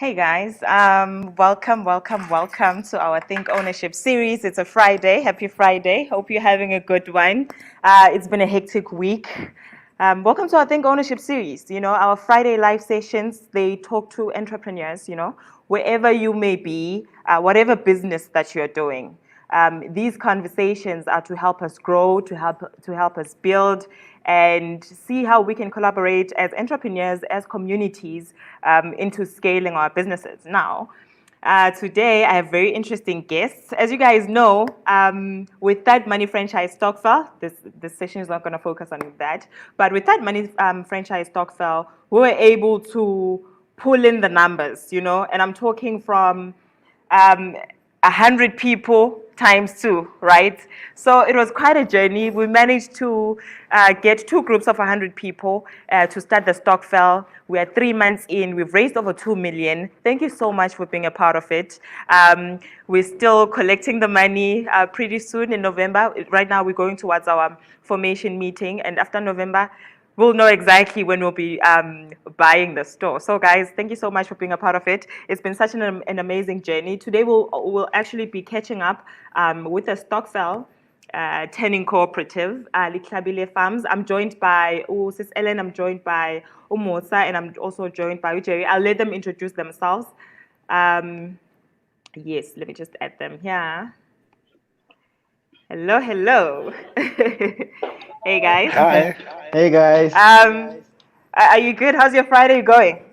Hey guys, welcome to our Think Ownership series. It's a Friday. Happy Friday. Hope you're having a good one. It's been a hectic week. Welcome to our Think Ownership series. Our Friday live sessions, they talk to entrepreneurs, wherever you may be, whatever business that you're doing. These conversations are to help us grow, to help us build, and see how we can collaborate as entrepreneurs, as communities, into scaling our businesses. Now, today I have very interesting guests. As you guys know, with That Money Franchise Stokvel, this session is not going to focus on that, but with That Money Franchise Stokvel, we were able to pull in the numbers, and I'm talking from 100 people times two, right? So it was quite a journey. We managed to get two groups of 100 people to start the Stokvel. We are 3 months in. We've raised over 2 million. Thank you so much for being a part of it. We're still collecting the money pretty soon in November. Right now, we're going towards our formation meeting. And after November, we'll know exactly when we'll be buying the store. So guys, thank you so much for being a part of it. It's been such an amazing journey. Today we'll actually be catching up with a Stokvel turning cooperative, Litlabile Farms. I'm joined by Sis Ellen, I'm joined by Umosa, and I'm also joined by Jerry. I'll let them introduce themselves. Yes, let me just add them here. Hello. Hey guys. Hi. Hey guys. Are you good? How's your Friday going?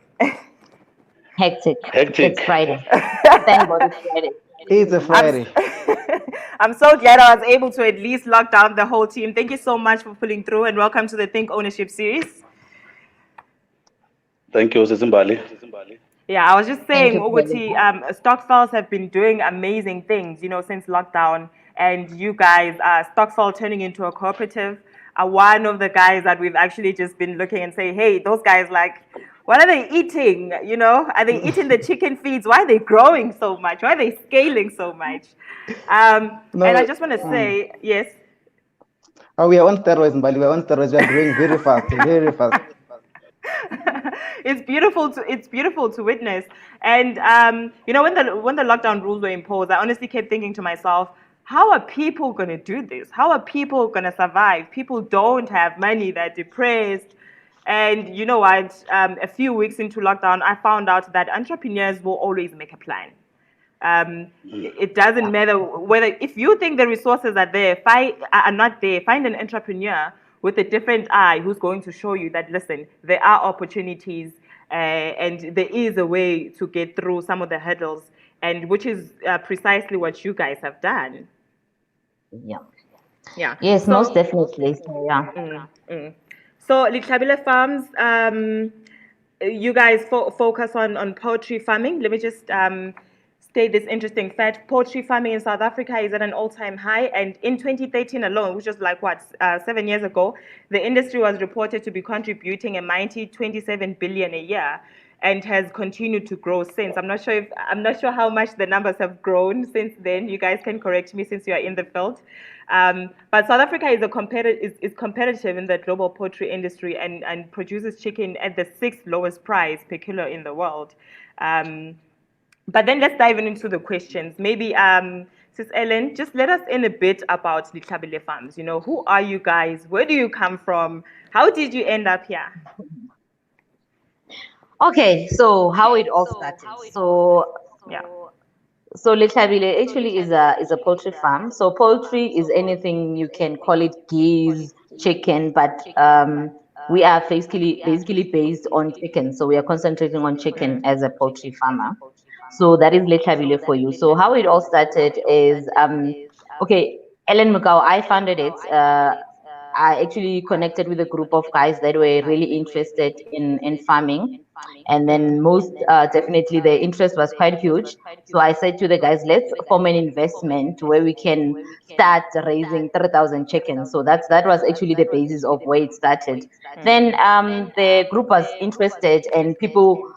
Hectic. Hectic. It's Friday. Thank God it's Friday. It's a Friday. I'm so glad I was able to at least lock down the whole team. Thank you so much for pulling through, and welcome to the Think Ownership series. Thank you, Simbali. Yeah, I was just saying, Thank you, Uguti, Stokvels have been doing amazing things, since lockdown. And you guys, Stokvel turning into a cooperative, are one of the guys that we've actually just been looking and say, hey, those guys, like, what are they eating? Are they eating the chicken feeds? Why are they growing so much? Why are they scaling so much? And I just want to say, yes. Oh, we are on steroids, Mbali. We are on steroids. We are growing very fast, very fast. It's beautiful to witness. And when the lockdown rules were imposed, I honestly kept thinking to myself, how are people going to do this? How are people going to survive? People don't have money, they're depressed. And you know what? A few weeks into lockdown, I found out that entrepreneurs will always make a plan. It doesn't matter whether, if you think the resources are not there, find an entrepreneur with a different eye who's going to show you that, listen, there are opportunities and there is a way to get through some of the hurdles, and which is precisely what you guys have done. Yeah. Yeah. Yes, most definitely. So, yeah. So, Litlabile Farms, you guys focus on poultry farming. Let me just state this interesting fact. Poultry farming in South Africa is at an all-time high, and in 2013 alone, which was like 7 years ago, the industry was reported to be contributing a mighty 27 billion a year, and has continued to grow since. I'm not sure how much the numbers have grown since then. You guys can correct me since you are in the field. But South Africa is competitive in the global poultry industry, and produces chicken at the 6th lowest price per kilo in the world. But then let's dive into the questions. Maybe, Sis Ellen, just let us in a bit about Litlabile Farms. Who are you guys? Where do you come from? How did you end up here? Okay, so how it all started. So Litlabile actually is a poultry farm. So poultry is anything, you can call it geese, chicken, but we are basically based on chicken. So we are concentrating on chicken as a poultry farmer. So that is Litlabile for you. So how it all started is okay, Ellen Mugao, I founded it. I actually connected with a group of guys that were really interested in farming. And then most definitely the interest was quite huge. So I said to the guys, let's form an investment where we can start raising 3,000 chickens. So that was actually the basis of where it started. Then the group was interested, and people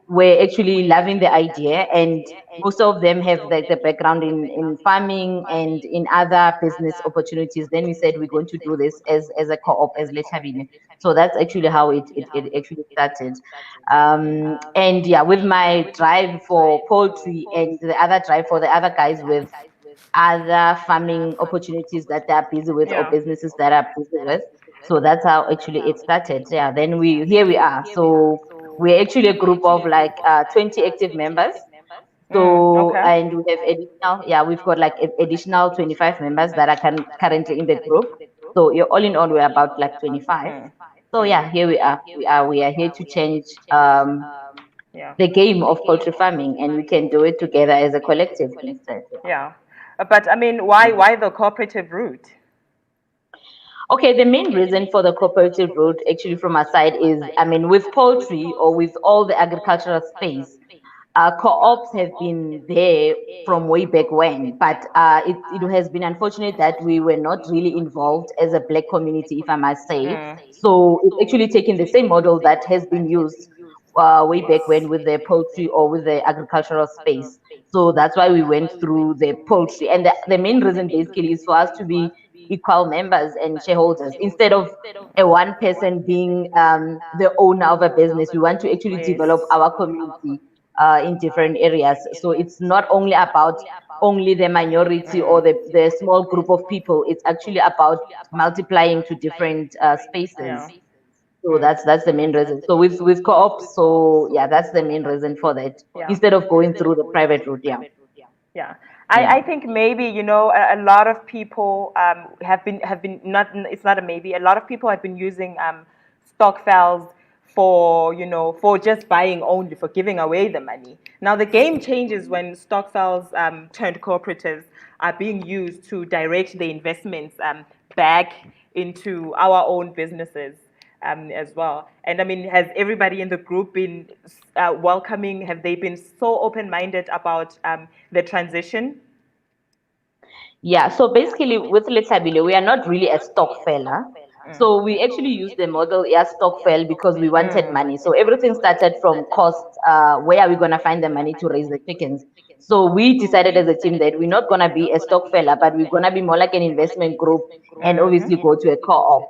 were actually loving the idea, and most of them have the background in farming and in other business opportunities. Then we said we're going to do this as a co-op, as Lechabine. So that's actually how it actually started. And yeah, with my drive for poultry and the other drive for the other guys with other farming opportunities that they are busy with or Yeah. businesses that are busy with. So that's how actually it started. Yeah, then here we are. So we're actually a group of like 20 active members. So, Okay. and we have additional, yeah, we've got like additional 25 members that are currently in the group. So you're all in all, we're about like 25. So yeah, here we are. We are here to change Yeah. the game of poultry farming, and we can do it together as a collective instead. Yeah. But I mean, why the cooperative route? Okay, the main reason for the cooperative route, actually, from our side is, I mean, with poultry or with all the agricultural space, co-ops have been there from way back when, but it has been unfortunate that we were not really involved as a Black community, if I must say. So it's actually taking the same model that has been used way back when with the poultry or with the agricultural space. So that's why we went through the poultry. And the main reason basically is for us to be equal members and shareholders instead of a one person being the owner of a business. We want to actually develop our community in different areas. So it's not only about only the minority or the small group of people. It's actually about multiplying to different spaces. So that's the main reason. So with co-ops, so yeah, that's the main reason for that. Instead of going through the private route, yeah. Yeah. Yeah. I think maybe, a lot of people have been not, it's not a maybe, a lot of people have been using stokvels for, for just buying only, for giving away the money. Now the game changes when stokvels turned cooperatives are being used to direct the investments back into our own businesses as well. And I mean, has everybody in the group been welcoming? Have they been so open-minded about the transition? Yeah, so basically with Letabile, we are not really a stock fella. So we actually used the model as stock fell because we wanted money. So everything started from cost. Where are we going to find the money to raise the chickens? So we decided as a team that we're not going to be a stock fella, but we're going to be more like an investment group and obviously go to a co-op.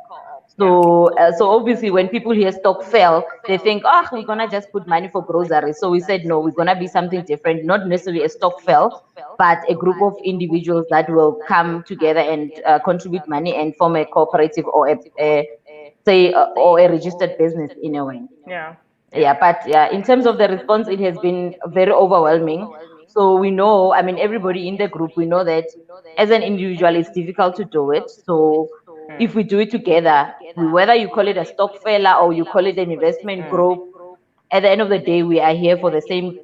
So obviously, when people hear stock fell, they think, oh, we're gonna just put money for groceries. So we said, no, we're gonna be something different, not necessarily a stock fell, but a group of individuals that will come together and contribute money and form a cooperative or or a registered business in a way. Yeah. Yeah, but yeah, in terms of the response, it has been very overwhelming. So we know, I mean, everybody in the group, we know that as an individual, it's difficult to do it. So if we do it together, whether you call it a stock fella or you call it an investment group, at the end of the day, we are here for the same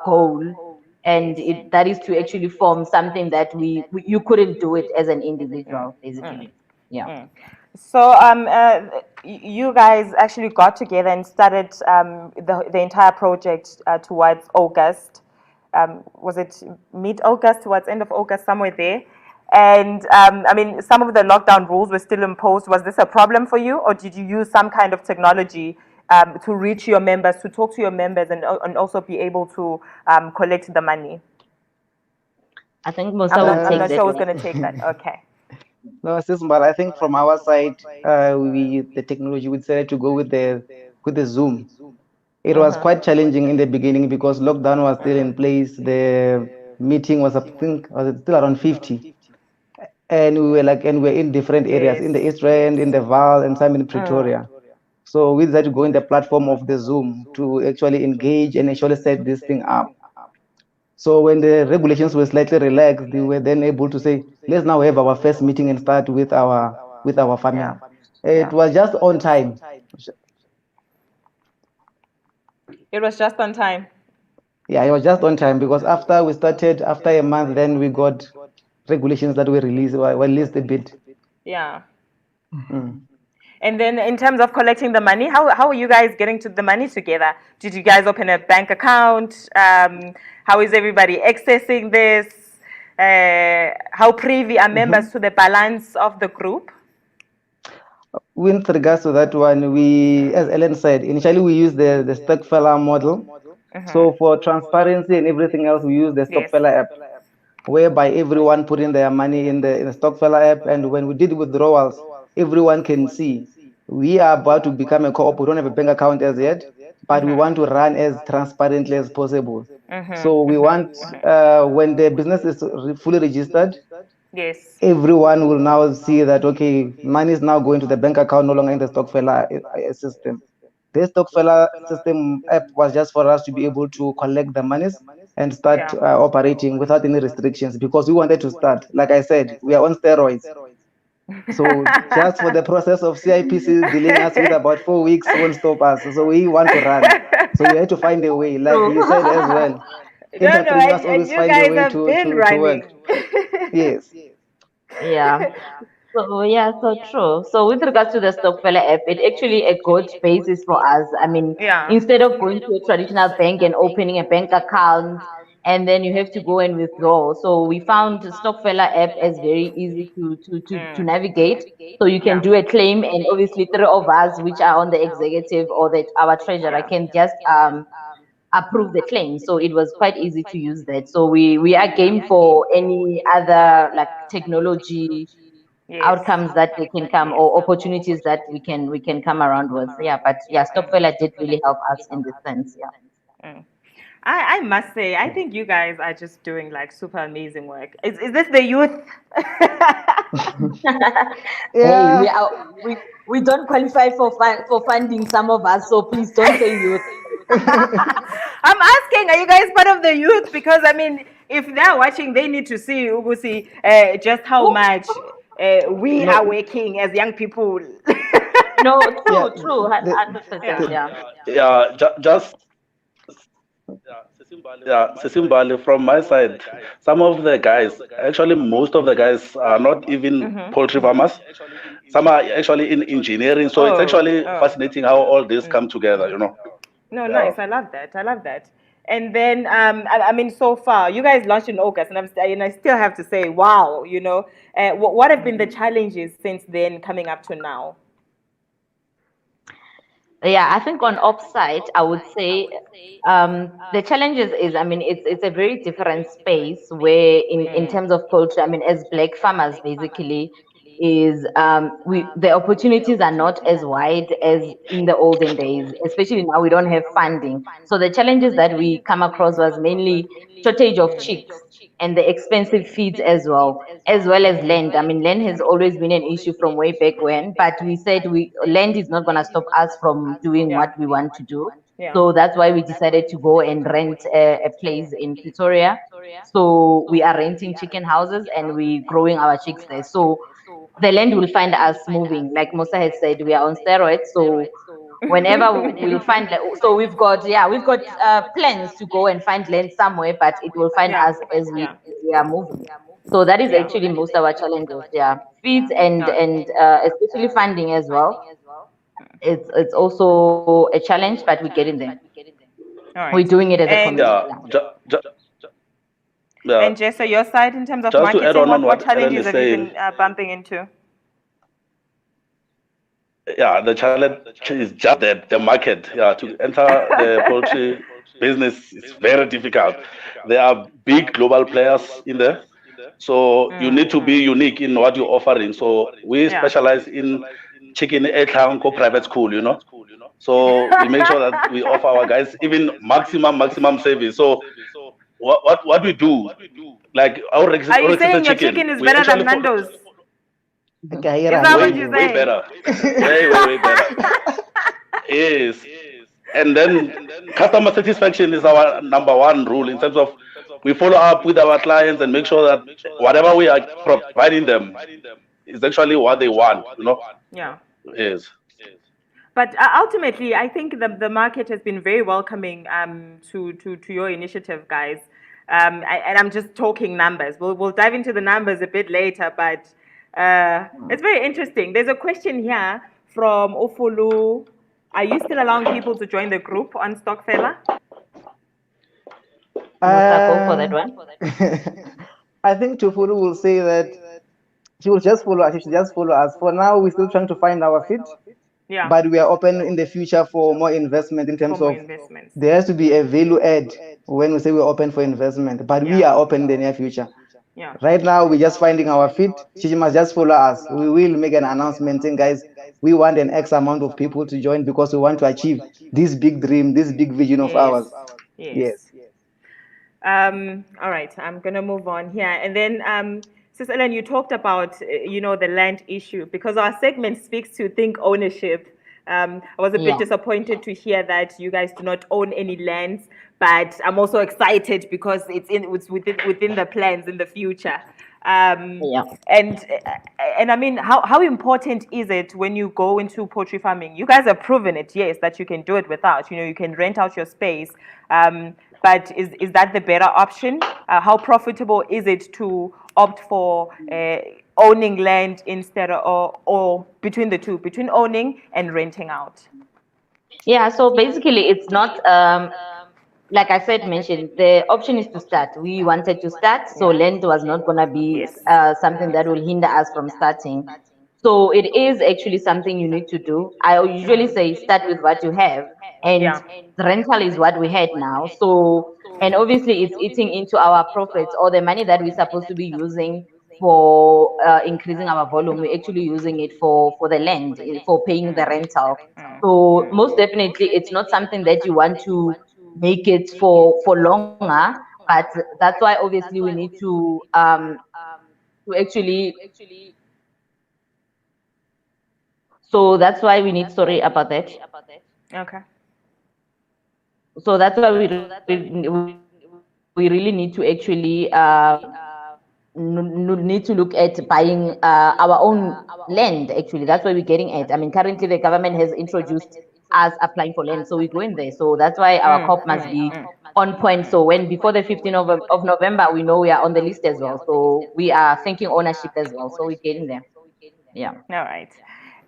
goal. And that is to actually form something that you couldn't do it as an individual, basically. Yeah. So you guys actually got together and started the entire project towards August. Was it mid-August, towards end of August, somewhere there? And I mean, some of the lockdown rules were still imposed. Was this a problem for you, or did you use some kind of technology to reach your members, to talk to your members, and also be able to collect the money? I think Musa will I'm take not that sure who's one. going to take that. Okay. No, Sis, but I think from our side, the technology we decided to go with the Zoom. It was quite challenging in the beginning because lockdown was still in place. The meeting was, I think, was still around 50, and we were in different areas, in the East Rand, in the Vaal, and some in Pretoria. So we decided to go in the platform of the Zoom to actually engage and actually set this thing up. So when the regulations were slightly relaxed, we were then able to say, let's now have our first meeting and start with our farming. It was just on time. It was just on time. Yeah, it was just on time because after we started, after a month, then we got regulations that were released, were released a bit. Yeah. And then in terms of collecting the money, how are you guys getting to the money together? Did you guys open a bank account? How is everybody accessing this? How privy are members to the balance of the group? With regards to that one, we, as Ellen said, initially we used the Stockfeller model. So for transparency and everything else, we use the Yes. Stockfella app, whereby everyone put in their money in the Stockfella app, and when we did withdrawals, everyone can see. We are about to become a co-op. We don't have a bank account as yet, but we want to run as transparently as possible. So we want, when the business is fully registered, Yes. everyone will now see that, okay, money is now going to the bank account, no longer in the Stockfella system. This Stockfella system app was just for us to be able to collect the monies and start operating without any restrictions, because we wanted to start. Like I said, we are on steroids. So just for the process of CIPC dealing us with about 4 weeks won't stop us. So we want to run. So we had to find a way, like you said as well. No, no, Entrepreneurs always you find a guys way have been to work. running. Yes. Yeah. So yeah, so true. So with regards to the Stockfella app, it actually a good basis for us. I mean, Yeah. instead of going to a traditional bank and opening a bank account, and then you have to go and withdraw. So we found the Stockfella app as very easy to navigate. So you can Yeah. do a claim, and obviously three of us, which are on the executive or that our treasurer, can just approve the claim. So it was quite easy to use that. So we are game for any other like technology Yes. outcomes that they can come, or opportunities that we can come around with. Yeah, but yeah, Stockfella did really help us in this sense. Yeah. I must say, I think you guys are just doing like super amazing work. Is this the youth? Hey, Yeah. we don't qualify for funding, some of us, so please don't say youth. I'm asking, are you guys part of the youth? Because I mean, if they're watching, they need to see Ugusi, just how much we No, are working as young people. No, yeah, true, the, 100%. the, Yeah. Yeah, just yeah, Sisimbali, from my side, some of the guys, actually most of the guys are not even poultry farmers. Some are actually in engineering. So it's Oh, actually oh. fascinating how all this come together, you know. No, Yeah. nice. I love that. I love that. And then, I mean, so far, you guys launched in August, and I still have to say, wow, you know, what have been the challenges since then coming up to now? Yeah, I think on offsite, I would say the challenges is, I mean, it's a very different space where in terms of poultry, I mean, as black farmers, basically, is we the opportunities are not as wide as in the olden days, especially now we don't have funding. So the challenges that we come across was mainly shortage of chicks and the expensive feeds as well as land. I mean, land has always been an issue from way back when, but we said land is not going to stop us from doing Yeah. what we want to do. Yeah. So that's why we decided to go and rent a place in Pretoria. So we are renting chicken houses and we growing our chicks there. So the land will find us moving. Like Musa has said, we are on steroids. So whenever we'll find, so we've got plans to go and find land somewhere, but it will find Yeah. us as we Yeah. are moving. So that is Yeah. actually most of our challenges. Yeah, feeds and especially funding as well. It's also a challenge, but we're getting there. All We're right. doing it as a And community. Yeah. Yeah. Jess, on your side, in terms of Just to add marketing, on what what Ellen challenges is have you saying, been bumping into? yeah, the challenge is just that the market. Yeah, to enter the poultry business is very difficult. There are big global players in there. So you need to be unique in what you're offering. So we Yeah. specialize in chicken Etanko private school, you know. So we make sure that we offer our guys even maximum service. So what we do, like our Are you registered saying your chicken, chicken is we better than actually follow Nando's? Is that what way you're way saying? better, way better. Yes. And then customer satisfaction is our number one rule in terms of we follow up with our clients and make sure that whatever we are providing them is actually what they want, you know. Yeah. Yes. But ultimately, I think the market has been very welcoming to your initiative, guys. And I'm just talking numbers. We'll dive into the numbers a bit later, but it's very interesting. There's a question here from Ofulu. Are you still allowing people to join the group on Stockfella? Musa, go for that one. I think Tufuru will say that she will just follow us. She should just follow us. For now, we're still trying to find our feet. Yeah. but we are open in the future for more investment in For terms more of investments. there has to be a value add when we say we're open for investment, but we Yeah. are open in the near future. Yeah. Right now, we're just finding our feet. She must just follow us. We will make an announcement saying, guys, we want an X amount of people to join because we want to achieve this big dream, this big vision of Yes. ours. Yes. Yes. All right, I'm gonna move on here, and then Sis Ellen, you talked about the land issue because our segment speaks to think ownership. I was a bit Yeah. disappointed to hear that you guys do not own any lands, but I'm also excited because it's within the plans in the future. Um, Yeah. and and I mean, how important is it when you go into poultry farming? You guys have proven it, yes, that you can do it without. You can rent out your space. But is that the better option? How profitable is it to opt for owning land instead of, or between the two, between owning and renting out? Yeah. So basically, it's not like I said, mentioned, the option is to start. We wanted to start, so Yeah. land was not going to be Yes. something that will hinder us from starting. So it is actually something you need to do. I usually say start with what you have, and Yeah. the rental is what we had now. So, and obviously it's eating into our profits or the money that we're supposed to be using for increasing our volume. We're actually using it for the land, for paying the rental. So most definitely, it's not something that you want to make it for longer, but that's why obviously we need to actually, so that's why we need, sorry about that. Okay. So that's why we really need to actually need to look at buying our own land. Actually, that's why we're getting at. I mean, currently the government has introduced us applying for land, so we go in there. So that's why our COP must be on point. So when before the 15th of November, we know we are on the list as well. So we are thinking ownership as well. So we're getting there. Yeah. All right.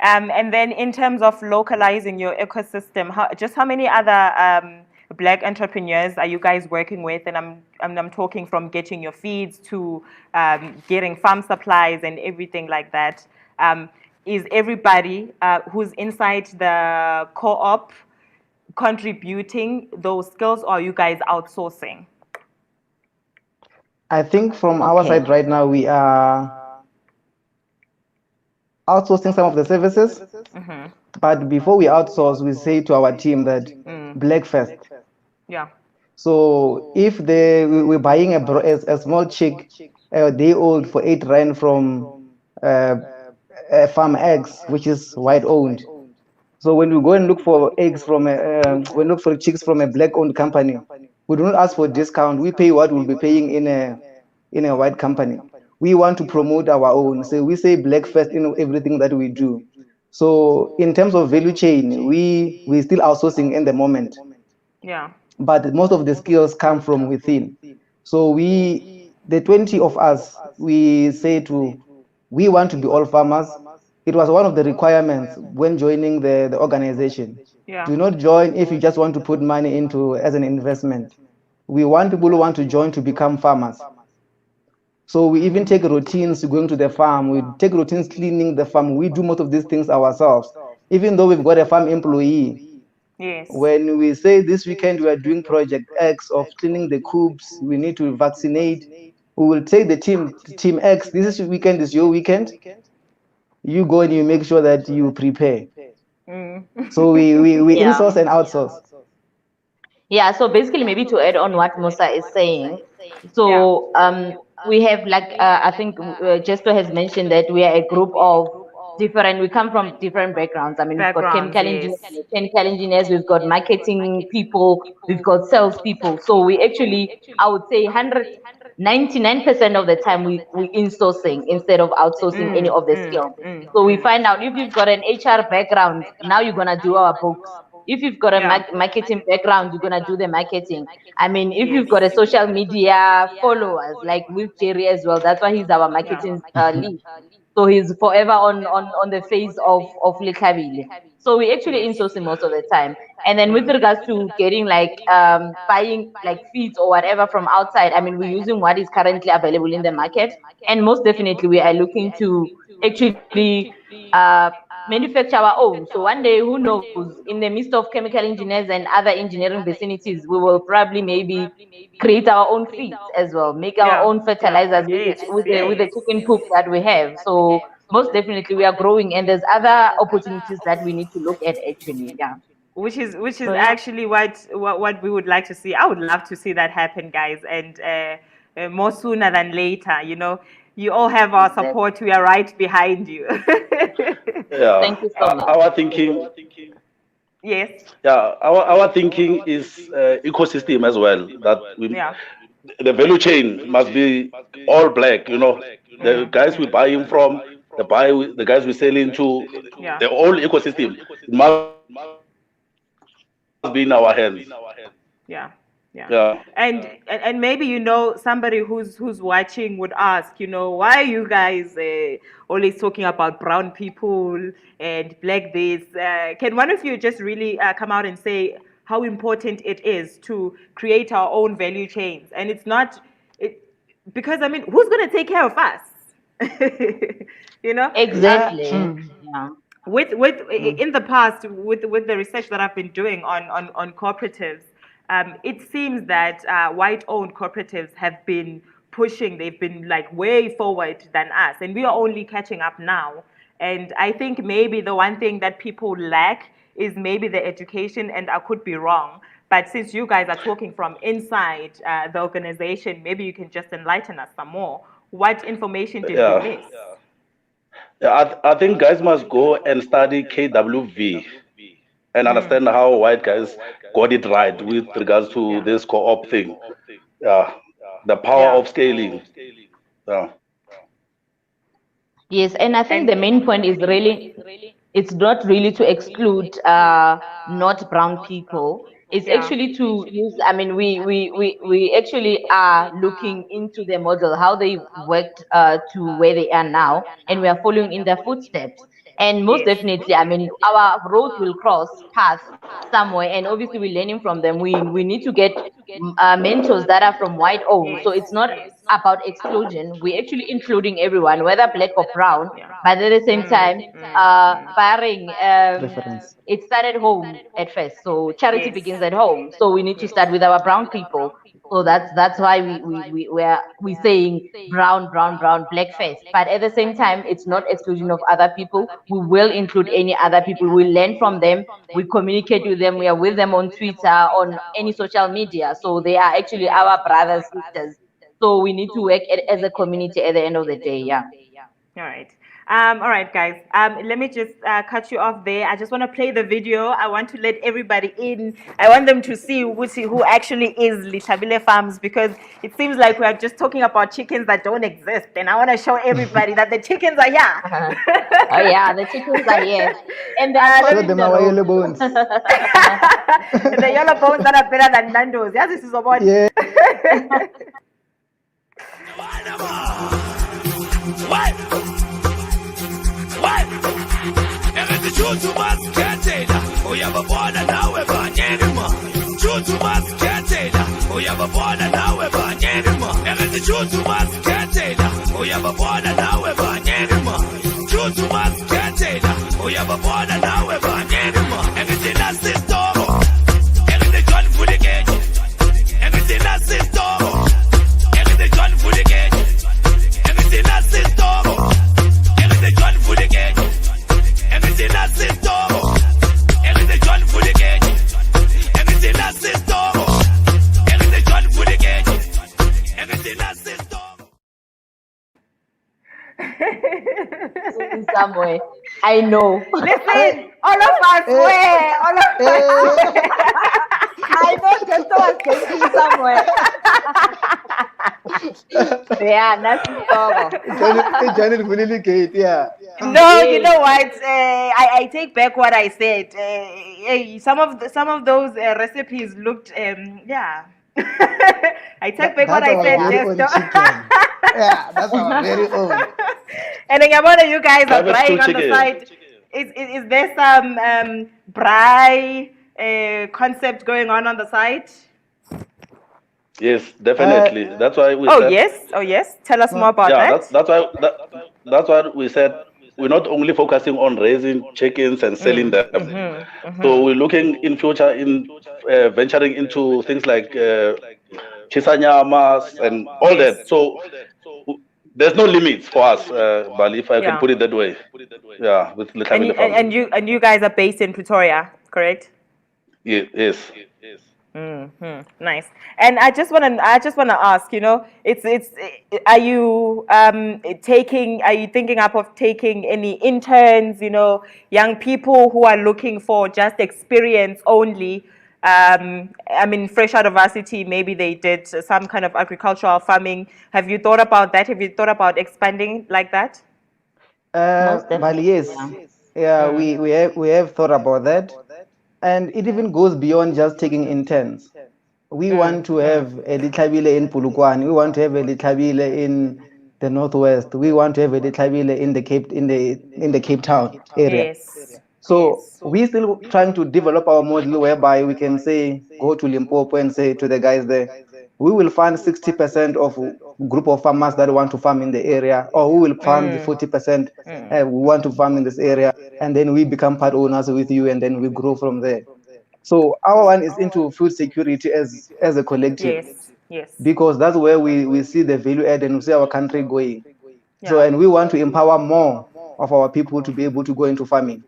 And then in terms of localizing your ecosystem, how many other black entrepreneurs are you guys working with? And I'm talking from getting your feeds to getting farm supplies and everything like that. Is everybody who's inside the co-op contributing those skills, or are you guys outsourcing? I think from our Okay. side right now, we are outsourcing some of the services. But before we outsource, we say to our team that black first. Yeah. So if we're buying a small chick, a day old for 8 rand from uh, Farm X, which is white owned. So when we go and look for eggs from when look for chicks from a black owned company, we do not ask for discount. We pay what we'll be paying in a white company. We want to promote our own. So we say black first in everything that we do. So in terms of value chain, we still outsourcing in the moment, Yeah. but most of the skills come from within. So the 20 of us, we say we want to be all farmers. It was one of the requirements when joining the organization. Yeah. Do not join if you just want to put money into as an investment. We want people who want to join to become farmers. So we even take routines going to the farm. We take routines cleaning the farm. We do most of these things ourselves. Even though we've got a farm employee, Yes. when we say this weekend we are doing project X of cleaning the coops, we need to vaccinate, we will take the team X, this weekend is your weekend. You go and you make sure that you prepare. So we Yeah. insource and outsource. Yeah, so basically, maybe to add on what Musa is saying, Yeah. so we have like I think Jesto has mentioned that we are a group of different. We come from different backgrounds. I mean, we've got Backgrounds, chemical yes. engineers, we've got marketing people, we've got sales people. So we actually, I would say, 99% of the time we insourcing instead of outsourcing any of the skill. So we find out if you've got an HR background, now you're gonna do our books. If you've got a Yeah. marketing background, you're gonna do the marketing. I mean, if you've got a social media followers, like with Jerry as well, that's why he's our marketing lead. So he's forever on the face of Lekabile. So we actually insourcing most of the time. And then with regards to getting like buying like feeds or whatever from outside, I mean, we're using what is currently available in the market. And most definitely we are looking to actually manufacture our own. So one day, who knows, in the midst of chemical engineers and other engineering vicinities, we will probably maybe create our own feeds as well, make our own fertilizers with the chicken poop that we have. So most definitely we are growing, and there's other opportunities that we need to look at actually. Yeah. Which is actually what we would like to see. I would love to see that happen, guys, and more sooner than later. You know, you all have our support. We are right behind you. Yeah. Thank you so much. Our thinking. Yes. Yeah, our thinking is ecosystem as well. That the value chain must be all black. You know, the guys we buy in from, the guys we sell into, the whole ecosystem. It must be in our hands. Yeah. And maybe, you know, somebody who's watching would ask, you know, why are you guys always talking about brown people and black this? Can one of you just really come out and say how important it is to create our own value chains? And it's not because, I mean, who's going to take care of us? You know? Exactly. Yeah. In the past, with the research that I've been doing on cooperatives, it seems that white-owned cooperatives have been pushing. They've been like way forward than us, and we are only catching up now. And I think maybe the one thing that people lack is maybe the education, and I could be wrong. But since you guys are talking from inside the organization, maybe you can just enlighten us some more. What information did we miss? Yeah, I think guys must go and study KWV and understand how white guys got it right with regards to this co-op thing. Yeah, the power of scaling. Yeah. Yes, and I think the main point is really, it's not really to exclude not brown people. It's actually to use, I mean, we actually are looking into the model, how they worked to where they are now, and we are following in their footsteps. And most definitely, I mean, our roads will cross paths somewhere, and obviously we're learning from them. We need to get mentors that are from white owned. So it's not about exclusion. We're actually including everyone, whether black or brown, but at the same time, barring it started home at first. So charity begins at home. So we need to start with our brown people. So that's why we're saying brown, black first. But at the same time, it's not exclusion of other people. We will include any other people. We learn from them. We communicate with them. We are with them on Twitter, on any social media. So they are actually our brothers, sisters. So we need to work as a community at the end of the day. Yeah. All right, guys. Let me just cut you off there. I just want to play the video. I want to let everybody in. I want them to see who actually is Lithabile Farms, because it seems like we are just talking about chickens that don't exist. And I want to show everybody that the chickens are here. Oh yeah, the chickens are here. And show them our yellow bones. The yellow bones that are better than Nando's. Yeah, this is about. Yeah. Chuchu masketela, uyababona nawe banyelima. Chuchu masketela, uyababona nawe banyelima. Erethi chuchu masketela, uyababona nawe banyelima. Chuchu masketela, uyababona nawe banyelima. Erethi nasistoro, erethi John Fuligeni. Erethi nasistoro, erethi John Fuligeni. Erethi nasistoro, erethi John Fuligeni. Everything I say, Toro. Everything John Fuligeni. Everything I say, Toro. Everything John Fuligeni. Everything I say, Toro. In some way, I know. Listen, all of us swear. All of us. I know Testo was thinking somewhere. Yeah, nothing Toro. No, you know what? I take back what I said. Some of those recipes looked, yeah. I take back what I said. Yeah, that's our very own. And then you guys are braai on the side. Is there some braai concept going on the side? Yes, definitely. That's why we said. Oh yes. Tell us more about that. That's why we said we're not only focusing on raising chickens and selling them. Mm-hmm. So we're looking in future in venturing into things like chisanyamas and all Yes. that. So there's no limits for us, Bali, if I can put it that way. Yeah, with Lekhabile Farm. And you guys are based in Pretoria, correct? Yes. Nice. And I just want to ask, are you thinking up of taking any interns, young people who are looking for just experience only? I mean, fresh out of varsity, maybe they did some kind of agricultural farming. Have you thought about that? Have you thought about expanding like that? Most Bali, definitely. yes. Yeah, we have thought about that. And it even goes beyond just taking interns. We want to have a Litlabile in Polokwane. We want to have a Litlabile in the Northwest. We want to have a Litlabile in the Cape Town area. Yes. So we're still trying to develop our model whereby we can say, go to Limpopo and say to the guys there, we will fund 60% of group of farmers that want to farm in the area, or we will fund the 40% we want to farm in this area, and then we become part owners with you, and then we grow from there. So our one is into food security as a collective, Yes. because that's where we see the value add and we see our country going. So, and we want to empower more of our people to be able to go into farming.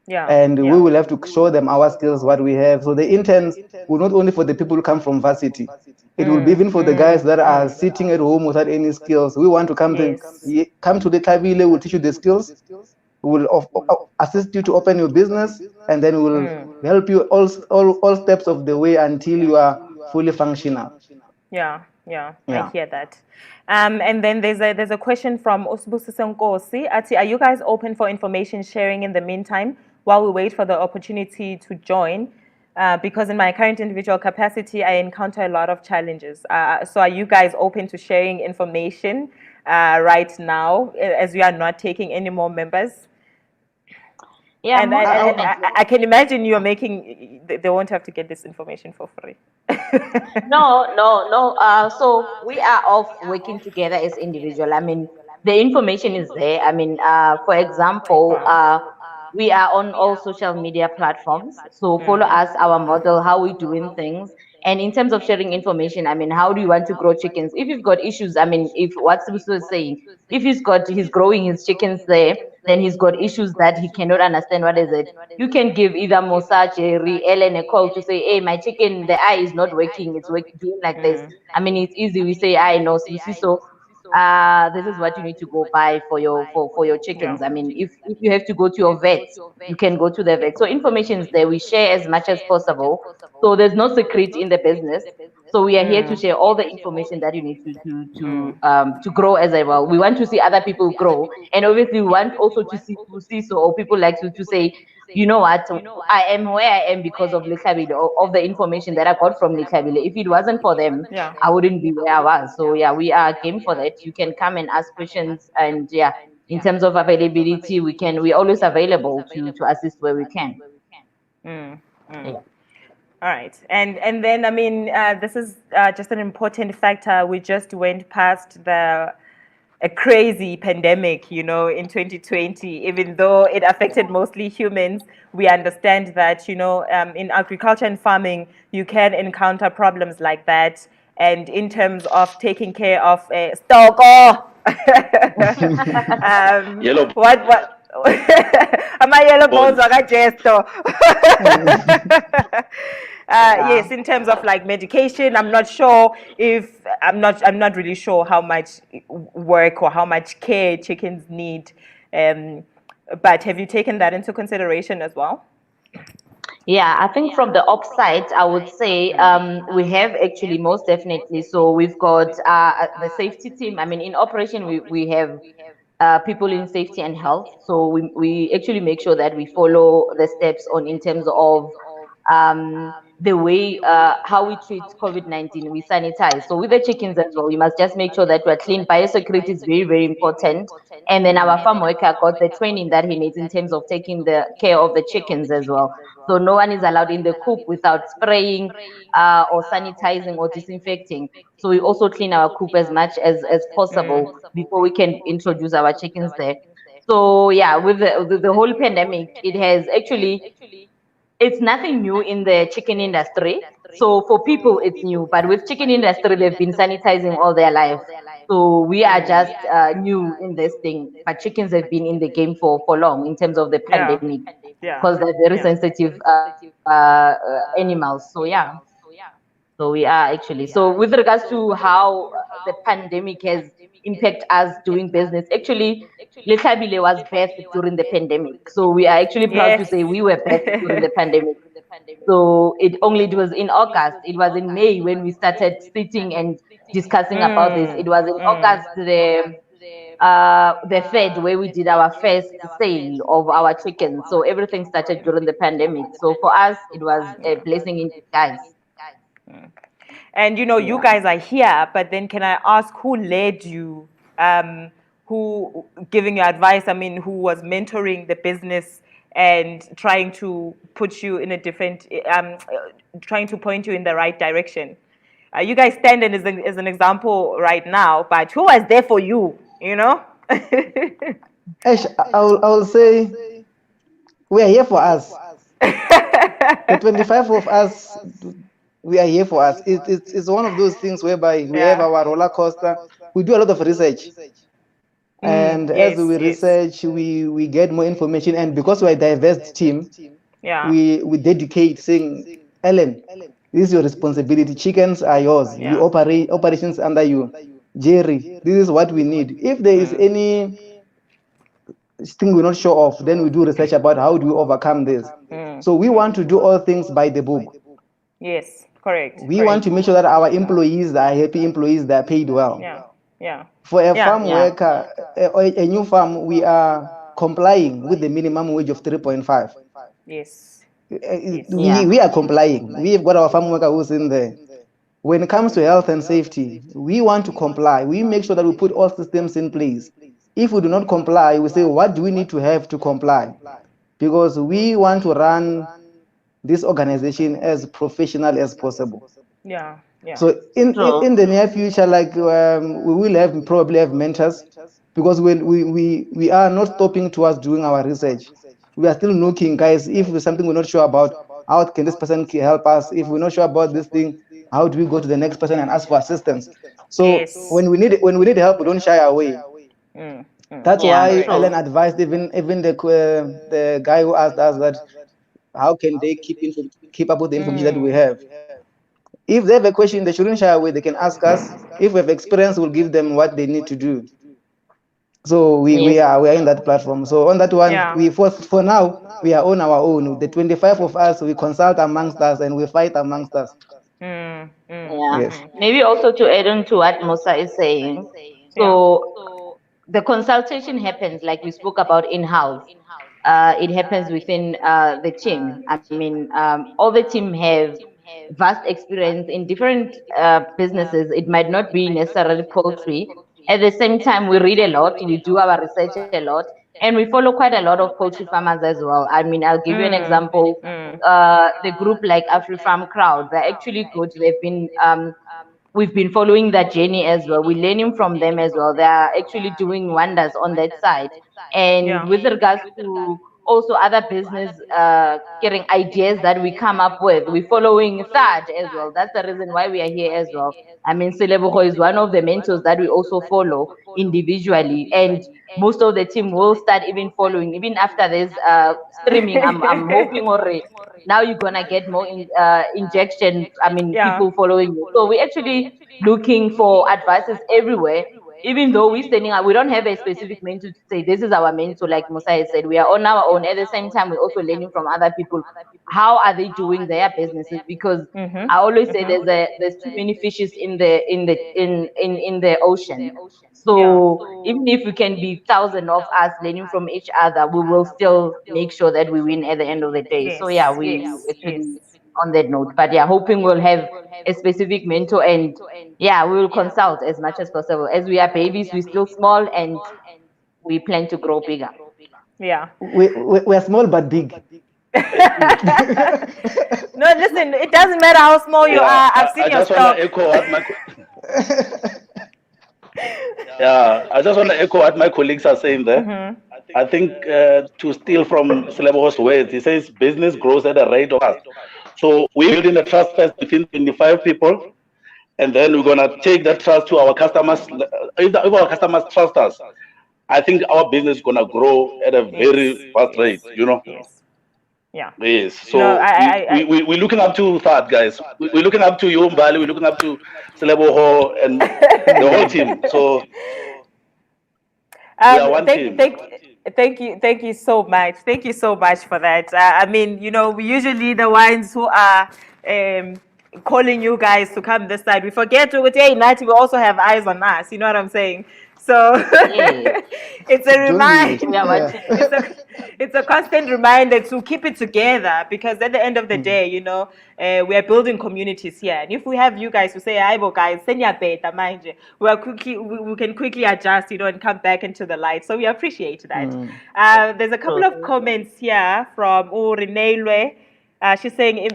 And we will have to show them our skills, what we have. So the interns will not only for the people who come from varsity, it will be even for the guys that are sitting at home without any skills. We want to come to the Tlabile, we'll teach you the skills, we'll assist you to open your business, and then we'll help you all steps of the way until you are fully functional. Yeah, I hear that. And then there's a question from Osbusiso Nkosi. Ati, are you guys open for information sharing in the meantime while we wait for the opportunity to join? Because in my current individual capacity, I encounter a lot of challenges. So are you guys open to sharing information right now, as we are not taking any more members? Yeah, and I can imagine you're they won't have to get this information for free. No. So we are all working together as individual. I mean, the information is there. I mean, for example, we are on all social media platforms. So follow us, our model, how we doing things. And in terms of sharing information, I mean, how do you want to grow chickens? If you've got issues, I mean, if what Sibusiso is saying, if he's growing his chickens there, then he's got issues that he cannot understand what is it. You can give either Mosache, Ellen a call to say, hey, my chicken, the eye is not working, it's doing like this. I mean, it's easy. We say, I know, Sibusiso, this is what you need to go buy for your chickens. I mean, if you have to go to your vet, you can go to the vet. So information is there. We share as much as possible. So there's no secret in the business. So we are here to share all the information that you need to grow as well. We want to see other people grow, and obviously we want also to see or people like to say, you know what, I am where I am because of Lekhabile, or of the information that I got from Lekhabile. If it wasn't for them, I wouldn't be where I was. So yeah, we are game for that. You can come and ask questions, and yeah, in terms of availability, we're always available to assist where we can. Yeah. All right, and then I mean, this is just an important factor. We just went past a crazy pandemic, in 2020. Even though it affected mostly humans, we understand that in agriculture and farming you can encounter problems like that. And in terms of taking care of stoko, Yellow. what? Ama yellow bones are gesto. Yes, in terms of like medication, I'm not really sure how much work or how much care chickens need. But have you taken that into consideration as well? Yeah, I think from the ops side, I would say we have actually most definitely. So we've got the safety team. I mean, in operation, we have people in safety and health. So we actually make sure that we follow the steps in terms of the way how we treat COVID-19. We sanitize. So with the chickens as well, we must just make sure that we're clean. Biosecurity is very, very important. And then our farm worker got the training that he needs in terms of taking the care of the chickens as well. So no one is allowed in the coop without spraying or sanitizing or disinfecting. So we also clean our coop as much as possible before we can introduce our chickens there. So yeah, with the whole pandemic, it has actually, it's nothing new in the chicken industry. So for people, it's new, but with chicken industry, they've been sanitizing all their life. So we are just new in this thing, but chickens have been in the game for long in terms of the Yeah. pandemic, Yeah. because they're very sensitive animals. So yeah, so we are actually. So with regards to how the pandemic has impacted us doing business, actually, Lekhabile was birthed during the pandemic. So we are actually proud to say we were birthed during the pandemic. So it was in August. It was in May when we started sitting and discussing about this. It was in August the Fed where we did our first sale of our chickens. So everything started during the pandemic. So for us, it was a blessing in disguise. And you guys are here, but then can I ask who led you? Who giving you advice? I mean, who was mentoring the business and trying to put you in a different, trying to point you in the right direction? You guys standing as an example right now, but who was there for you? Ash, I will say we are here for us. The 25 of us, we are here for us. It's one of those things whereby we have our roller coaster. We do a lot of research. And as we research, we get more information. And because we're a diverse team, we dedicate saying, Ellen, this is your responsibility. Chickens are yours. We operate operations under you. Jerry, this is what we need. If there is any thing we're not sure of, then we do research about how do we overcome this. So we want to do all things by the book. Yes, correct. We want to make sure that our employees are happy employees, that are paid well. Yeah. For a farm worker, a new farm, we are complying with the minimum wage of 3.5. Yes. We are complying. We have got our farm worker who's in there. When it comes to health and safety, we want to comply. We make sure that we put all systems in place. If we do not comply, we say, what do we need to have to comply? Because we want to run this organization as professional as possible. Yeah. So in the near future, like we will probably have mentors, because we are not stopping towards doing our research. We are still looking, guys. If there's something we're not sure about, how can this person help us? If we're not sure about this thing, how do we go to the next person and ask for assistance? So when we need help, we don't shy away. That's why Ellen advised even the guy who asked us that how can they keep up with the information that we have. If they have a question, they shouldn't shy away. They can ask us. If we have experience, we'll give them what they need to do. So we are in that platform. So on that one, we for now we are on our own. The 25 of us, we consult amongst us and we fight amongst us. Yes. Maybe also to add on to what Musa is saying. So the consultation happens, like we spoke about, in-house. It happens within the team. I mean, all the team have vast experience in different businesses. It might not be necessarily poultry. At the same time, we read a lot, we do our research a lot, and we follow quite a lot of poultry farmers as well. I mean, I'll give you an example. The group like AfriFarm Crowd, they're actually good. They've been we've been following that journey as well. We're learning from them as well. They are actually doing wonders on that side. And with regards to also other business getting ideas that we come up with, we're following Thad as well. That's the reason why we are here as well. I mean, Selebogo is one of the mentors that we also follow individually, and most of the team will start even following even after this streaming. I'm hoping already now you're gonna get more injection. I mean, people following you. So we're actually looking for advices everywhere. Even though we're standing up, we don't have a specific mentor to say this is our mentor, like Musa has said. We are on our own. At the same time, we're also learning from other people. How are they doing their businesses? Because I always say there's too many fishes in the ocean. So even if we can be thousands of us learning from each other, we will still make sure that we win at the end of the day. So yeah, we actually on that note, but yeah, hoping we'll have a specific mentor, and yeah, we will consult as much as possible. As we are babies, we're still small, and we plan to grow bigger. Yeah, we're small but big. No, listen, it doesn't matter how small you are. I've seen your stock. I just want to echo what my colleagues are saying there. I think to steal from Selebo's words, he says business grows at a rate of trust. So we're building a trust first between 25 people, and then we're gonna take that trust to our customers. If our customers trust us, I think our business is gonna grow at a very fast rate. Yes. Yeah. Yes. So No, I we're looking up to that, guys. We're looking up to you, Mbali. We're looking up to Selebo and the whole team. So we are one team. Thank you so much. Thank you so much for that. I mean, we usually the ones who are calling you guys to come this side. We forget to hey, Nati, we also have eyes on us. You know what I'm saying? So it's a reminder. It's a constant reminder to keep it together, because at the end of the day, we are building communities here. And if we have you guys who say, "Aibo guys, send your beta, mind you," we can quickly adjust, and come back into the light. So we appreciate that. There's a couple of comments here from Renelwe. She's saying,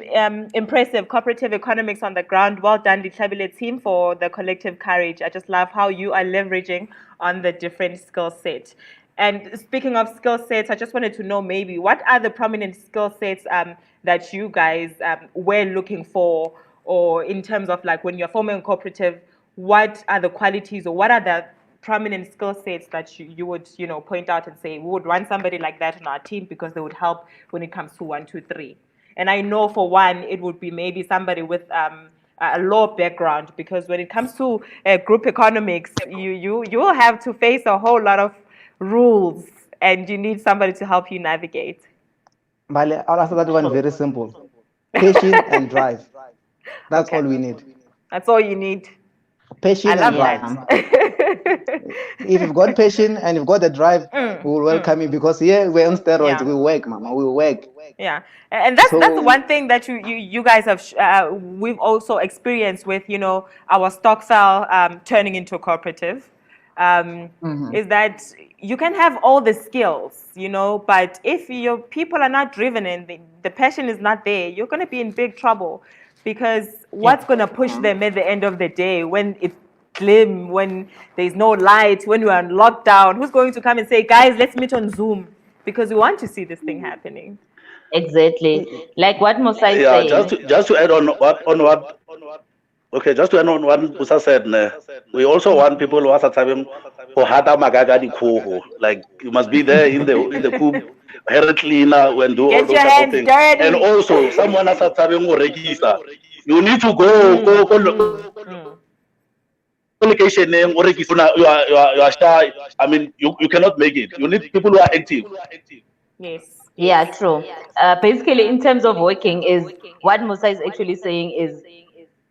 impressive cooperative economics on the ground. Well done, Ditlhabile team, for the collective courage. I just love how you are leveraging on the different skill sets. And speaking of skill sets, I just wanted to know maybe what are the prominent skill sets that you guys were looking for, or in terms of like when you're forming a cooperative, what are the qualities or what are the prominent skill sets that you would point out and say we would want somebody like that in our team because they would help when it comes to 1, 2, 3. And I know for one, it would be maybe somebody with a law background, because when it comes to group economics, you will have to face a whole lot of rules, and you need somebody to help you navigate. Mbali, I'll answer that one very simple. Patience and drive. That's all we need. That's all you need. Patience and drive. If you've got patience and you've got the drive, we'll welcome you, because here we're on steroids. We work, mama. We work. Yeah, and that's one thing that you guys have we've also experienced with our Stokvel turning into a cooperative. Is that you can have all the skills, but if your people are not driven and the passion is not there, you're going to be in big trouble, because what's going to push them at the end of the day when it's glim, when there's no light, when we're on lockdown? Who's going to come and say, guys, let's meet on Zoom, because we want to see this thing happening? Exactly, like what Musa is saying. Just to add on what. Okay, just to add on what Musa said, we also want people who are having hata magaga di koho. Like you must be there in the coop, hair cleaner, when do all those type of things. Dirty. And also someone has having register. You need to go communication name or register. You are shy. I mean, you cannot make it. You need people who are active. Yes. Yeah, true. Basically, in terms of working, is what Musa is actually saying is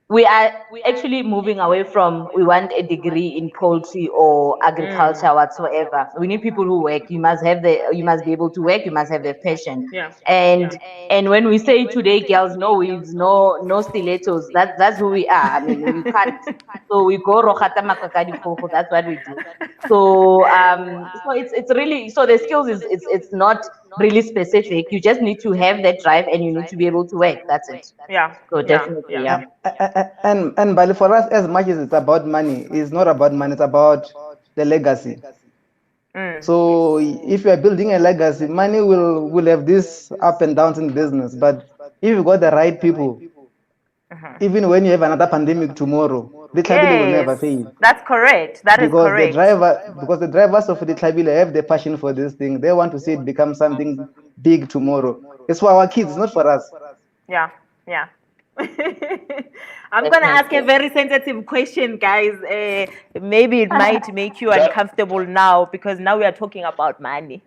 we are actually moving away from we want a degree in poultry or agriculture whatsoever. We need people who work. You must be able to work. You must have the passion. Yeah. And when we say today, girls, no weaves, no stilettos. That's who we are. I mean, we can't. So we go rohata makakadi koko. That's what we do. So so it's really, so the skills it's not really specific. You just need to have that drive and you need to be able to work. That's it. Yeah. So definitely, yeah. And Mbali, for us, as much as it's about money, it's not about money. It's about the legacy. So if you are building a legacy, money will have this up and downs in business. But if you got the right people, even when you have another pandemic tomorrow, the Ditlhabile will never fail. That's correct. That is correct. Because the drivers of the Ditlhabile have the passion for this thing. They want to see it become something big tomorrow. It's for our kids, not for us. Yeah. I'm going to ask a very sensitive question, guys. Maybe it might make you uncomfortable now, because now we are talking about money.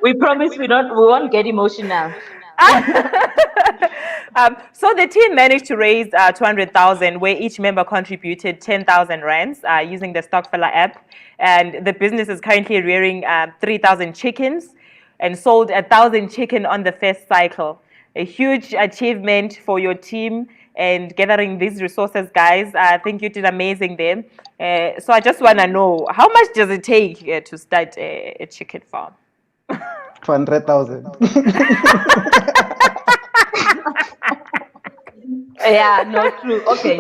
We promise we won't get emotional. So the team managed to raise 200,000, where each member contributed 10,000 rands using the Stokvel app. And the business is currently rearing 3,000 chickens and sold 1,000 chicken on the first cycle. A huge achievement for your team and gathering these resources, guys. I think you did amazing there. So I just want to know, how much does it take to start a chicken farm? 200,000. Yeah, no, true. Okay.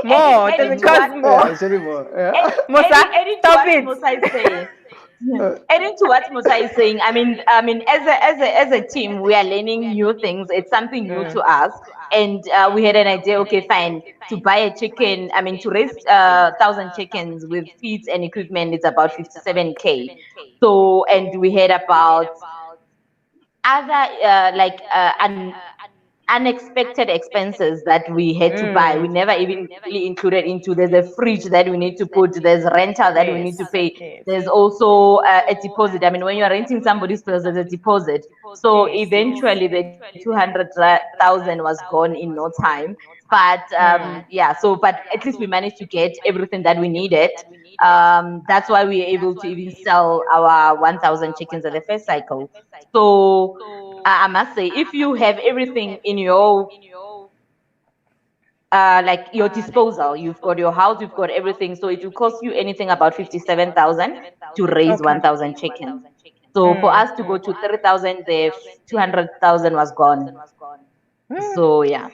More, does it cost more? Actually more. Yeah. Musa, Adding to stop what it. Musa is saying. Adding to what Musa is saying, I mean, as a team, we are learning new things. It's something new to us, and we had an idea. Okay, fine. To buy a chicken, I mean, to raise 1,000 chickens with feeds and equipment, it's about 57K. So, and we had about other unexpected expenses that we had to buy. We never even really included into. There's a fridge that we need to put. There's rental that we need to pay. Yes. There's also a deposit. I mean, when you're renting somebody's place, there's a deposit. So eventually, the 200,000 was gone in no time. But yeah, so but at least we managed to get everything that we needed. That's why we were able to even sell our 1,000 chickens at the first cycle. So I must say, if you have everything in your like your disposal, you've got your house, you've got everything, so it will cost you anything about 57,000 to raise 1,000 chickens. So for us to go to 30,000, the 200,000 was gone. So yeah,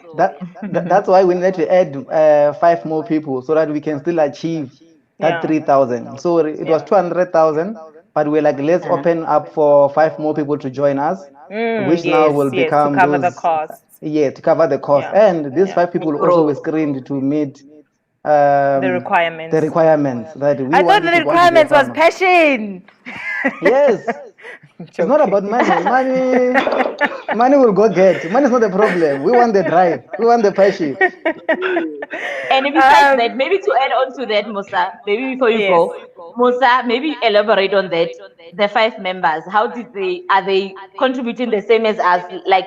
That's why we need to add 5 more people so that we can still achieve that 3,000. So it was 200,000, but we're like, let's open up for 5 more people to join us, which now will become to cover those, the cost. Yeah, to cover the cost. And these 5 people also were screened to meet The requirements. the requirements that we I thought wanted the to want to be a requirements was farmer. passion. Yes. It's not about money. Money will go get. Money is not the problem. We want the drive. We want the passion. and besides that, maybe to add on to that, Musa, maybe before you go, Musa, maybe elaborate on that. The 5 members, how did are they contributing the same as us? Like,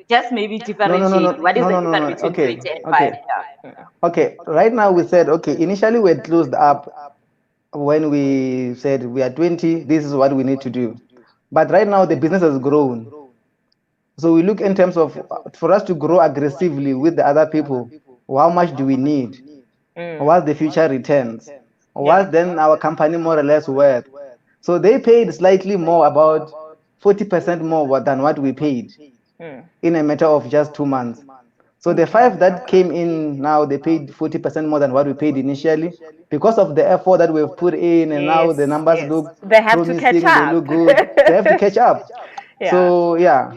just maybe differentiate. What is the difference between 20 and 5? Okay. Right now we said, okay, initially we had closed up when we said we are 20, this is what we need to do. But right now the business has grown. So we look in terms of, for us to grow aggressively with the other people, how much do we need? What's the future returns? What's then our company more or less worth? So they paid slightly more, about 40% more than what we paid in a matter of just 2 months. So the 5 that came in now, they paid 40% more than what we paid initially because of the effort that we've put in, and now the numbers look They have to catch promising, up. they look good. They have to catch up. So yeah.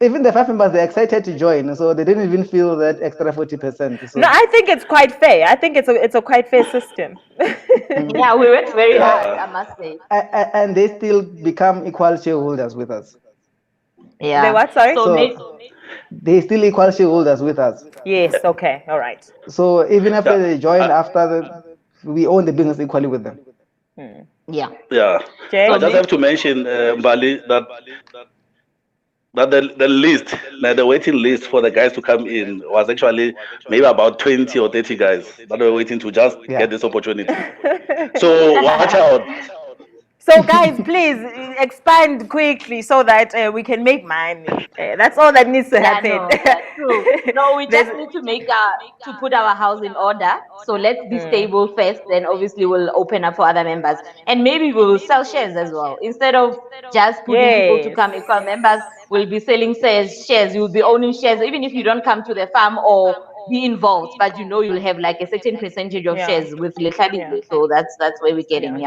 Even the 5 members, they're excited to join, so they didn't even feel that extra 40%. So. No, I think it's quite fair. I think it's a quite fair system. Yeah, we worked very hard, I must say. And they still become equal shareholders with us. Yeah. They what? Sorry. So they still equal shareholders with us. Yes. Okay. All right. So even after they join, we own the business equally with them. Yeah. Yeah. Jay? I just have to mention, Mbali, that the list, like the waiting list for the guys to come in was actually maybe about 20 or 30 guys that were waiting to just get this opportunity. So watch out. So guys, please expand quickly so that we can make money. That's all that needs to happen. No, that's true. No, we just need to put our house in order. So let's be stable first, then obviously we'll open up for other members. And maybe we will sell shares as well. Instead of just putting people to come equal members, we'll be selling shares. You'll be owning shares, even if you don't come to the farm or be involved, but you'll have like a certain percentage of shares with Lekhabi. So that's where we're getting,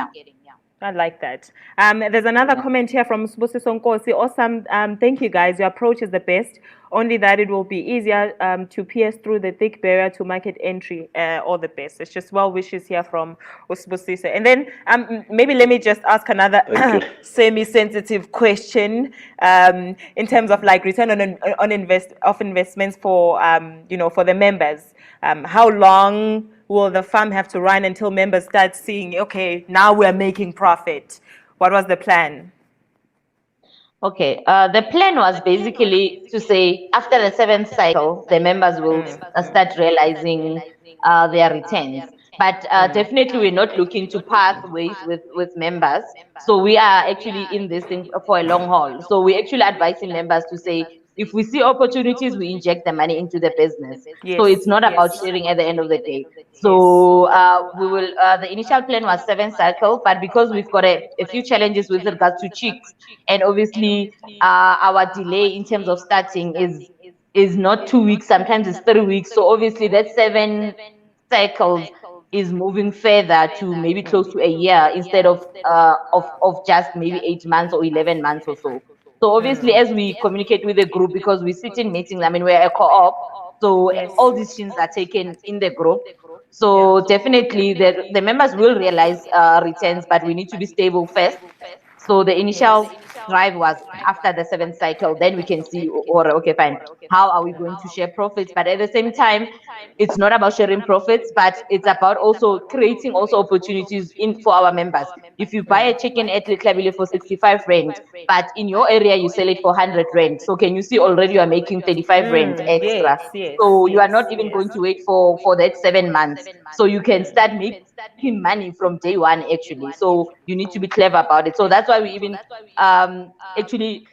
I like that. There's another comment here from Sbusiso Nkosi. Awesome. Thank you, guys. Your approach is the best. Only that it will be easier to pierce through the thick barrier to market entry. All the best. It's just well wishes here from Sbusiso. And then maybe let me just ask another semi-sensitive question in terms of like return on investments for for the members. How long will the farm have to run until members start seeing, okay, now we're making profit? What was the plan? Okay, the plan was basically to say after the 7th cycle, the members will start realizing their returns. But definitely we're not looking to part ways with members. So we are actually in this thing for a long haul. So we're actually advising members to say, if we see opportunities, we inject the money into the business. So it's not about sharing at the end of the day. So we will. The initial plan was 7 cycle, but because we've got a few challenges with regards to chicks, and obviously our delay in terms of starting is is not 2 weeks, sometimes it's 3 weeks. So obviously that 7 cycles is moving further to maybe close to a year instead of just maybe 8 months or 11 months or so. So obviously, as we communicate with the group, because we sit in meetings, I mean, we're a co-op, so Yes. all decisions are taken in the group. So definitely the members will realize returns, but we need to be stable first. So the initial drive was after the 7th cycle, then we can see, or okay, fine, how are we going to share profits? But at the same time, it's not about sharing profits, but it's about also creating also opportunities for our members. If you buy a chicken at Letlhabile for 65 rand, but in your area you sell it for 100 rand, so can you see already you are making 35 rand extra? Yes, So you are not even going to wait for that 7 months. So you can start making money from day one actually. So you need to be clever about it. So that's why we even actually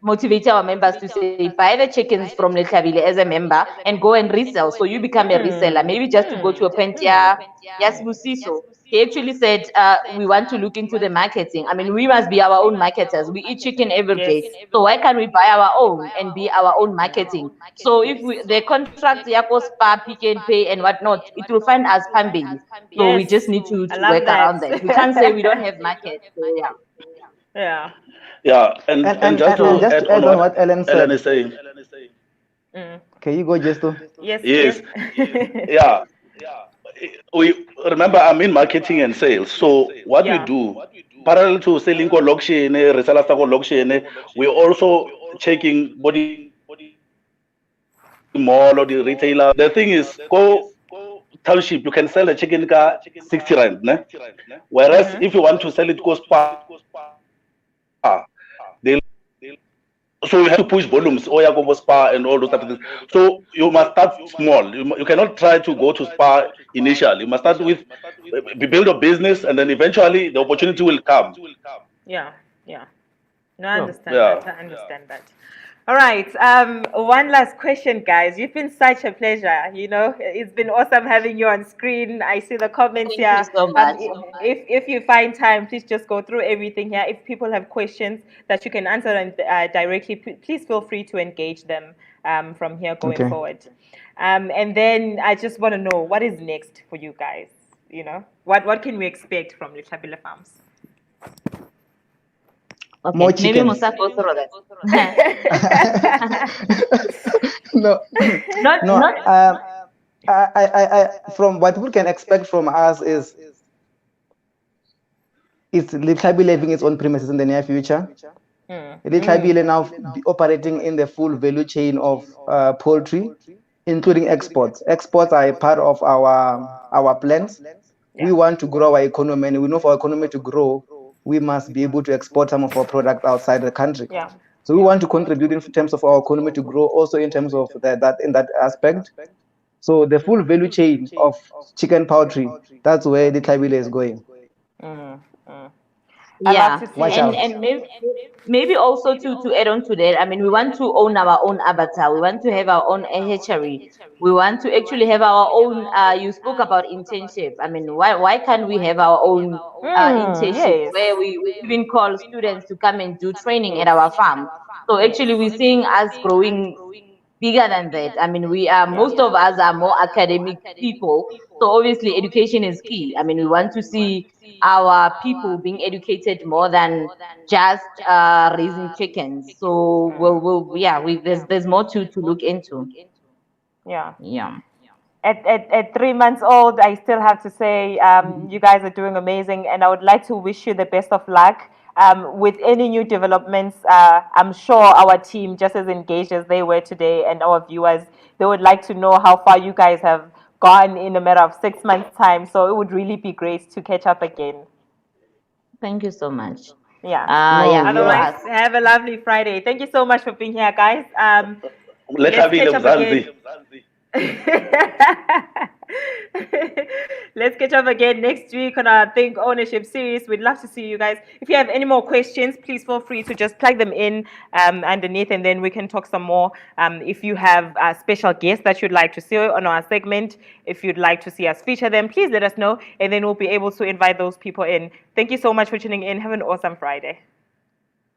motivate our members to say, buy the chickens from Letlhabile as a member and go and resell. So you become a reseller, maybe just to go to a Pentia. Yes, Busiso. He actually said, we want to look into the marketing. I mean, we must be our own marketers. We eat chicken every day. So why can't we buy our own and be our own marketing? So if the contract, Yako Spa, Pick and Pay and whatnot, it will find us Pambili. So we just need to work around that. We can't say we don't have market. So yeah. Yeah. Yeah, and just to add on what Ellen said. Ellen is saying. Okay, you go, Jesto. Yes. Yeah. We remember I'm in marketing and sales. So what we do, parallel to selling ko location, resellers ko location, we're also checking body mall or the retailer. The thing is, go township, you can sell a chicken car 60 rand, ne? Whereas if you want to sell it, go Spa. So you have to push volumes, go Spa and all those types of things. So you must start small. You cannot try to go to Spa initially. You must start with build a business, and then eventually the opportunity will come. Yeah. No, I understand that. I understand that. All right. One last question, guys. You've been such a pleasure. You know, it's been awesome having you on screen. I see the comments here. Thank you so much. If you find time, please just go through everything here. If people have questions that you can answer them directly, please feel free to engage them from here going forward. And then I just want to know, what is next for you guys? You know, what can we expect from Letlhabile Farms? Okay. More Maybe chickens. Musa will throw that. No. Not. I from what people can expect from us is Letlhabile having its own premises in the near future. Letlhabile now be operating in the full value chain of poultry, including exports. Exports are a part of our plans. We want to grow our economy, and we know for our economy to grow, we must be able to export some of our products outside the country. So we want to contribute in terms of our economy to grow, also in terms of that aspect. So the full value chain of chicken poultry, that's where Letlhabile is going. Yeah, Watch out. and maybe also to add on to that, I mean, we want to own our own avatar. We want to have our own hatchery. We want to actually have our own. You spoke about internship. I mean, why can't we have our own internship where we even call students to come and do training at our farm? So actually, we're seeing us growing bigger than that. I mean, most of us are more academic people. So obviously education is key. I mean, we want to see our people being educated more than just raising chickens. So there's more to look into. Yeah. Yeah. At 3 months old, I still have to say you guys are doing amazing, and I would like to wish you the best of luck. With any new developments, I'm sure our team, just as engaged as they were today, and our viewers, they would like to know how far you guys have gone in a matter of 6 months' time. So it would really be great to catch up again. Thank you so much. Otherwise, have a lovely Friday. Thank you so much for being here, guys. Let's catch up again next week on our Think Ownership series. We'd love to see you guys. If you have any more questions, please feel free to just plug them in underneath, and then we can talk some more. If you have special guests that you'd like to see on our segment, if you'd like to see us feature them, please let us know, and then we'll be able to invite those people in. Thank you so much for tuning in. Have an awesome Friday.